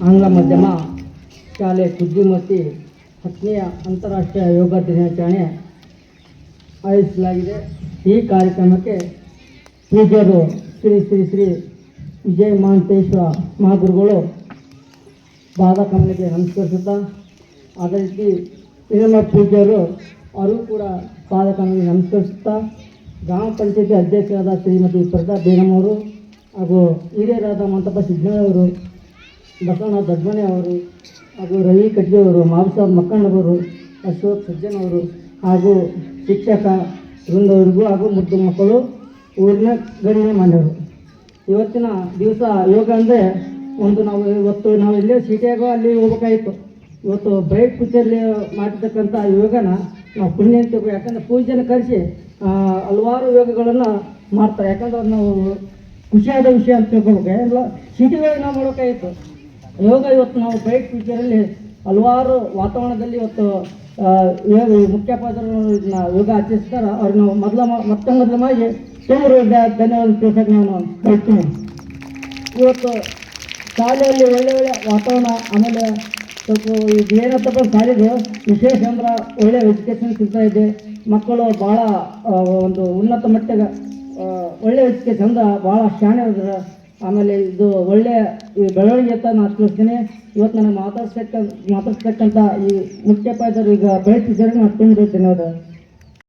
ಆಂಗ್ಲ ಮಾಧ್ಯಮ ಶಾಲೆ ಬುದ್ಧಿಮತಿ 10ನೇ ಅಂತಾರಾಷ್ಟ್ರೀಯ ಯೋಗ ದಿನಾಚರಣೆ ಆಯೋಜಿಸಲಾಗಿದೆ. ಈ ಕಾರ್ಯಕ್ರಮಕ್ಕೆ ಪೂಜ್ಯರು ಶ್ರೀ ಶ್ರೀ ಶ್ರೀ ವಿಜಯ ಮಹಾಂತೇಶ್ವರ ಮಹಾಗುರುಗಳು ಪಾದಕಮಲಕ್ಕೆ ನಮಸ್ಕರಿಸುತ್ತಾ, ಅದೇ ರೀತಿ ಹಿರಿಯ ಪೂಜ್ಯರು ಅವರು ಕೂಡ ಪಾದಕಮಲಕ್ಕೆ ನಮಸ್ಕರಿಸುತ್ತಾ, ಗ್ರಾಮ ಪಂಚಾಯತಿ ಅಧ್ಯಕ್ಷರಾದ ಶ್ರೀಮತಿ ಪ್ರದಾ ಬೇಗಮ್ಮವರು ಹಾಗೂ ಹಿರಿಯರಾದ ಮಂಟಪ ಸಿದ್ದಣ್ಣವರು, ಬಸವಣ್ಣ ದೊಡ್ಮನೆ ಅವರು ಹಾಗೂ ರವಿ ಕಟ್ಗೆಯವರು, ಮಾಬಸಾಬ್ ಮಕ್ಕಣ್ಣವರು, ಅಶೋಕ್ ಸಜ್ಜನವರು ಹಾಗೂ ಶಿಕ್ಷಕ ವೃಂದವರಿಗೂ ಹಾಗೂ ಮುದ್ದು ಮಕ್ಕಳು, ಊರಿನ ಗಣ್ಯ ಮಾನ್ಯವರು, ಇವತ್ತಿನ ದಿವಸ ಯೋಗ ಅಂದರೆ ಇವತ್ತು ನಾವು ಇಲ್ಲೇ ಸಿಟಿಯಾಗೋ ಅಲ್ಲಿ ಹೋಗ್ಬೇಕಾಗಿತ್ತು. ಇವತ್ತು ಬ್ರೈಟ್ ಪಿಕ್ಚರ್ಲಿ ಮಾಡಿರ್ತಕ್ಕಂಥ ಯೋಗನ ನಾವು ಪುಣ್ಯ ಅಂತೀವಿ. ಯಾಕಂದರೆ ಪೂಜೆನ ಕರೆಸಿ ಹಲವಾರು ಯೋಗಗಳನ್ನು ಮಾಡ್ತಾರೆ. ಯಾಕಂದ್ರೆ ನಾವು ಖುಷಿಯಾದ ವಿಷಯ ಅಂತ ತಿಳ್ಕೊಬೇಕು. ಎಲ್ಲ ಸಿಟಿಗಳಿಗೆ ನಾವು ಮಾಡೋಕ್ಕಾಗಿತ್ತು. ಯೋಗ ಇವತ್ತು ನಾವು ಬ್ರೈಟ್ ಪಿಕ್ಚರಲ್ಲಿ ಹಲವಾರು ವಾತಾವರಣದಲ್ಲಿ ಇವತ್ತು ಮುಖ್ಯೋಪಾಧ್ಯಾಯರು ಯೋಗ ಆಚರಿಸ್ತಾರೆ. ಅವ್ರಿಗೆ ನಾವು ಮೊದಲವಾಗಿ ಧನ್ಯವಾದ ತಿಳಿಸೋಕೆ ನಾನು ಬಯಸ್ತೀನಿ. ಇವತ್ತು ಶಾಲೆಯಲ್ಲಿ ಒಳ್ಳೆಯ ವಾತಾವರಣ, ಆಮೇಲೆ ಸ್ವಲ್ಪ ಏನಂತಪ್ಪ ಶಾಲೆಗೆ ವಿಶೇಷ ಅಂದ್ರೆ ಒಳ್ಳೆಯ ಎಜುಕೇಷನ್ ಸಿಗ್ತಾ ಇದೆ. ಮಕ್ಕಳು ಭಾಳ ಒಂದು ಉನ್ನತ ಮಟ್ಟಿಗೆ ಒಳ್ಳೆಯ ಎಜುಕೇಷನ್ ಅಂದ್ರೆ ಭಾಳ ಶಾಣೆ ಇದ್ದಾರೆ. ಆಮೇಲೆ ಇದು ಒಳ್ಳೆಯ ಬೆಳವಣಿಗೆ ಅಂತ ನಾನು ತಿಳಿಸ್ತೀನಿ. ಇವತ್ತು ನನಗೆ ಮಾತಾಡ್ಸ್ತಕ್ಕಂಥ ಈ ಮುಖ್ಯೋಪಾಧ್ಯಾಯರು ಈಗ ಬೆಳೆಸಿದ್ದಾರೆ. ನಾನು ತುಂಬ ಧನ್ಯವಾದ.